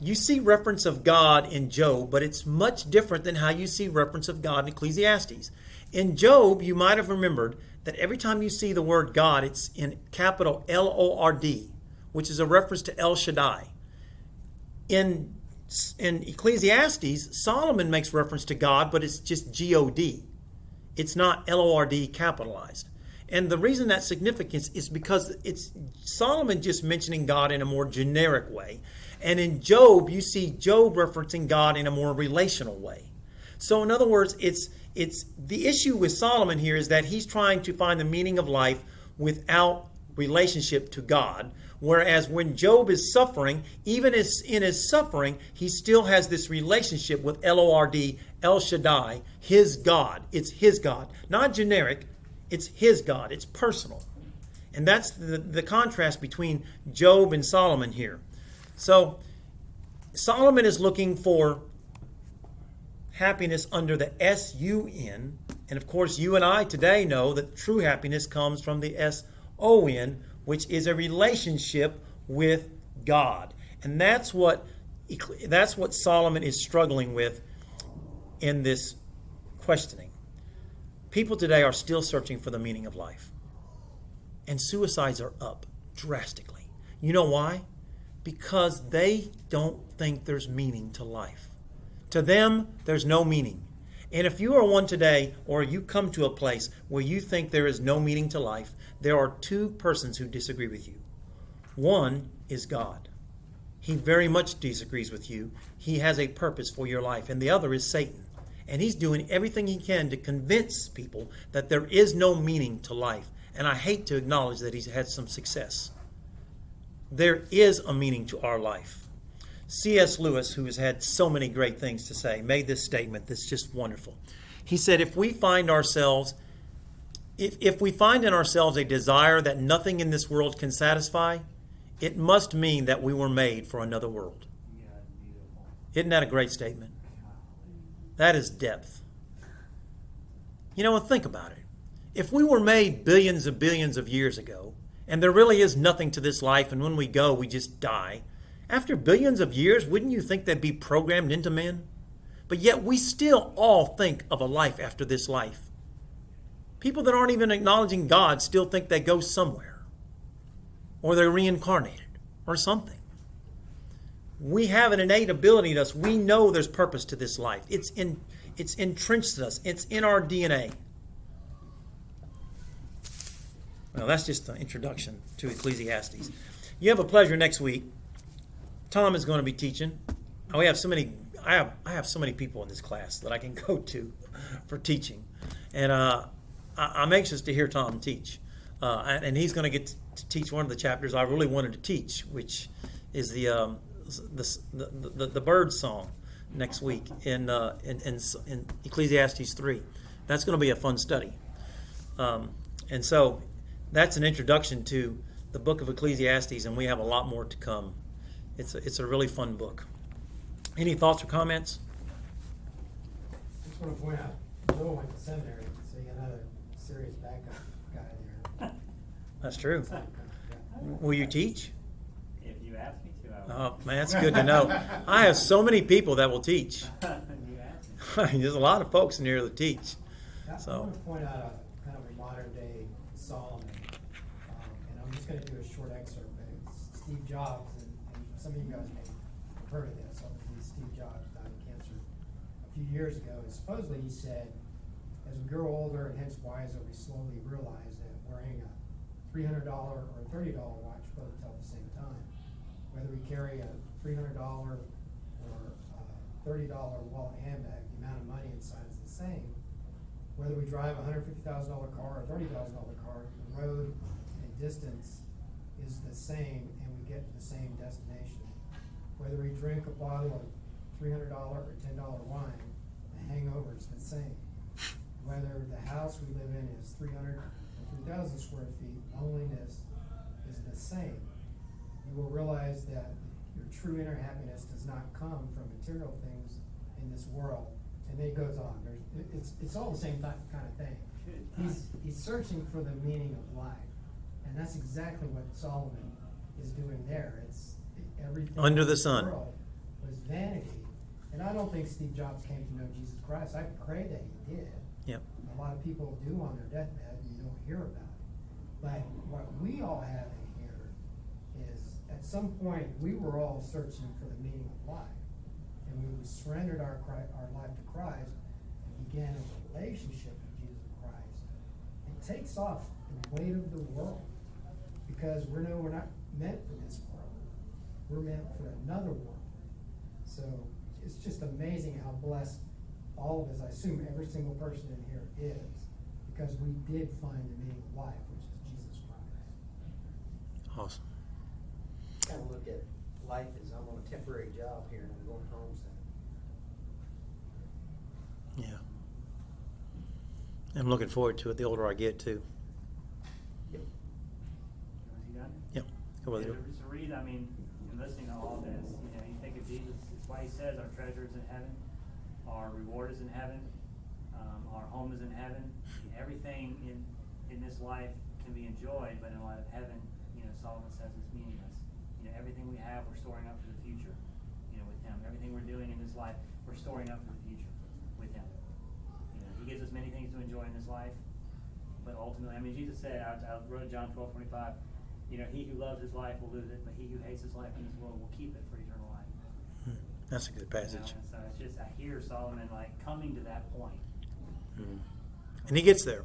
you see reference of God in Job, but it's much different than how you see reference of God in Ecclesiastes. In Job, you might have remembered that every time you see the word God, it's in capital L-O-R-D, which is a reference to El Shaddai. In Ecclesiastes, Solomon makes reference to God, but it's just G-O-D. It's not L-O-R-D capitalized. And the reason that's significant is because it's Solomon just mentioning God in a more generic way. And in Job, you see Job referencing God in a more relational way. So in other words, it's the issue with Solomon here is that he's trying to find the meaning of life without relationship to God. Whereas when Job is suffering, even in his suffering, he still has this relationship with L-O-R-D, El Shaddai, his God. It's his God. Not generic, it's his God. It's personal. And that's the contrast between Job and Solomon here. So Solomon is looking for happiness under the S-U-N. And of course, you and I today know that true happiness comes from the S-O-N, which is a relationship with God. And that's what Solomon is struggling with in this questioning. People today are still searching for the meaning of life. And suicides are up drastically. You know why? because they don't think there's meaning to life. To them, there's no meaning. And if you are one today, or you come to a place where you think there is no meaning to life, there are two persons who disagree with you. One is God. He very much disagrees with you. He has a purpose for your life. And the other is Satan. And he's doing everything he can to convince people that there is no meaning to life. And I hate to acknowledge that he's had some success. There is a meaning to our life. C.S. Lewis, who has had so many great things to say, made this statement that's just wonderful. He said, if we find in ourselves a desire that nothing in this world can satisfy, it must mean that we were made for another world. Yeah, beautiful. Isn't that a great statement? That is depth. You know, and think about it. If we were made billions and billions of years ago, and there really is nothing to this life, and when we go, we just die, after billions of years, wouldn't you think they'd be programmed into men? But yet we still all think of a life after this life. People that aren't even acknowledging God still think they go somewhere, or they're reincarnated, or something. We have an innate ability to us. We know there's purpose to this life. It's entrenched in us. It's in our DNA. Well, that's just the introduction to Ecclesiastes. You have a pleasure next week. Tom is going to be teaching. We have so many. I have so many people in this class that I can go to for teaching, and I'm anxious to hear Tom teach. And he's going to get to teach one of the chapters I really wanted to teach, which is the bird song next week in Ecclesiastes 3. That's going to be a fun study. And so that's an introduction to the book of Ecclesiastes, and we have a lot more to come. It's a really fun book. Any thoughts or comments? I just want to point out, Joel went to seminary, so you got another serious backup guy there. That's true. Will you teach? If you ask me to, I will. Oh, man, that's good to know. I have so many people that will teach. You ask me. There's a lot of folks in here that teach. I So. want to point out a kind of a modern day Solomon, and I'm just going to do a short excerpt, but it's Steve Jobs, and some of you guys may have heard of this. Obviously, Steve Jobs died of cancer a few years ago, and supposedly he said, as we grow older and hence wiser, we slowly realize that wearing a $300 or a $30 watch both tell the same time. Whether we carry a $300 or a $30 wallet handbag, the amount of money inside is the same. Whether we drive a $150,000 car or a $30,000 car, the road and distance is the same, and we get to the same destination. Whether we drink a bottle of $300 or $10 wine, the hangover is the same. Whether the house we live in is 300 or 3,000 square feet, loneliness is the same. You will realize that your true inner happiness does not come from material things in this world. And then it goes on. It's all the same kind of thing. He's searching for the meaning of life. And that's exactly what Solomon is doing there. Everything Under the in sun. world was vanity. And I don't think Steve Jobs came to know Jesus Christ. I pray that he did. Yep. A lot of people do on their deathbed, and you don't hear about it. But what we all have in here is, at some point, we were all searching for the meaning of life. And when we surrendered our life to Christ and began a relationship with Jesus Christ, it takes off the weight of the world. Because we're not meant for this world. We're meant for another world. So it's just amazing how blessed all of us, I assume every single person in here is, because we did find the meaning of life, which is Jesus Christ. Awesome. Kind of look at life as I'm on a temporary job here and I'm going home soon. Yeah. I'm looking forward to it the older I get, too. Was he done? Yep. Go with it. Just to read, I mean, in listening to all this, you think of Jesus, it's why he says our treasure is in heaven, our reward is in heaven, our home is in heaven. Everything in this life can be enjoyed, but in light of heaven, Solomon says it's meaningless. Everything we have, we're storing up for the future, with him. Everything we're doing in this life, we're storing up for the future with him. He gives us many things to enjoy in this life, but ultimately, Jesus said, I wrote John 12:25, he who loves his life will lose it, but he who hates his life in this world will keep it for eternal life. That's a good passage. So it's just, I hear Solomon like coming to that point. And he gets there.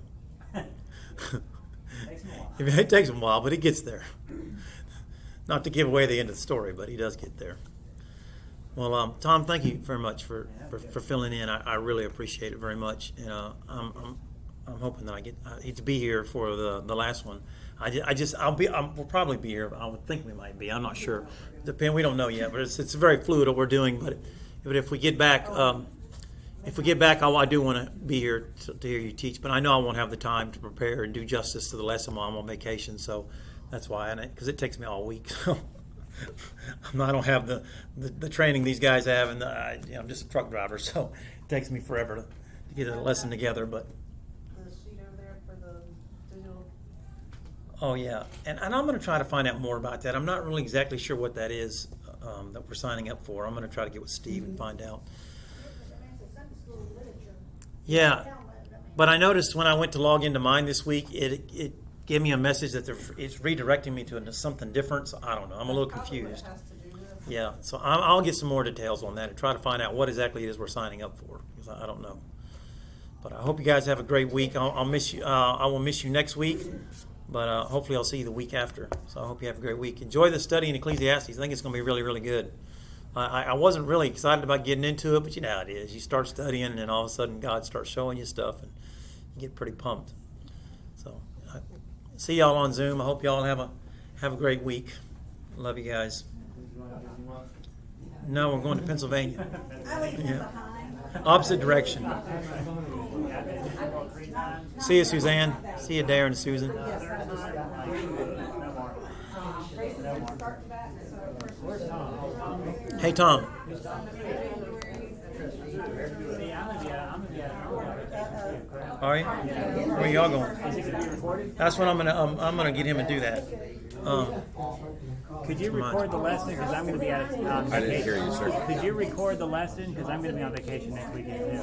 Takes him a while. It takes him a while, but he gets there. Not to give away the end of the story, but he does get there. Well, Tom, thank you very much for filling in. I really appreciate it very much. And I'm hoping that I get to be here for the last one. We'll probably be here. I would think we might be. I'm not sure. We don't know yet, but it's very fluid what we're doing. But if we get back, I do want to be here to hear you teach. But I know I won't have the time to prepare and do justice to the lesson while I'm on vacation. So that's why, because it takes me all week. So I don't have the training these guys have, and I'm just a truck driver, so it takes me forever to get a lesson together. But The sheet over there for the digital. oh yeah, and I'm going to try to find out more about that. I'm not really exactly sure what that is that we're signing up for. I'm going to try to get with Steve and find out. Yeah, but I noticed when I went to log into mine this week, it gave me a message that it's redirecting me to something different. So I don't know. I'm a little confused. Yeah, so I'll get some more details on that and try to find out what exactly it is we're signing up for, because I don't know. But I hope you guys have a great week. I'll miss you. I will miss you next week, but hopefully I'll see you the week after. So I hope you have a great week. Enjoy the study in Ecclesiastes. I think it's going to be really, really good. I wasn't really excited about getting into it, but you know how it is. You start studying, and then all of a sudden God starts showing you stuff, and you get pretty pumped. So see y'all on Zoom. I hope y'all have a great week. Love you guys. No, we're going to Pennsylvania. Yeah. Opposite direction. See you, Suzanne. See you, Darren and Susan. Hey, Tom. All right. Where y'all going? That's what I'm gonna get him to do that. Could you record the lesson, because I'm going to be on vacation. I didn't hear you, sir. Could you record the lesson, because I'm going to be on vacation next weekend too?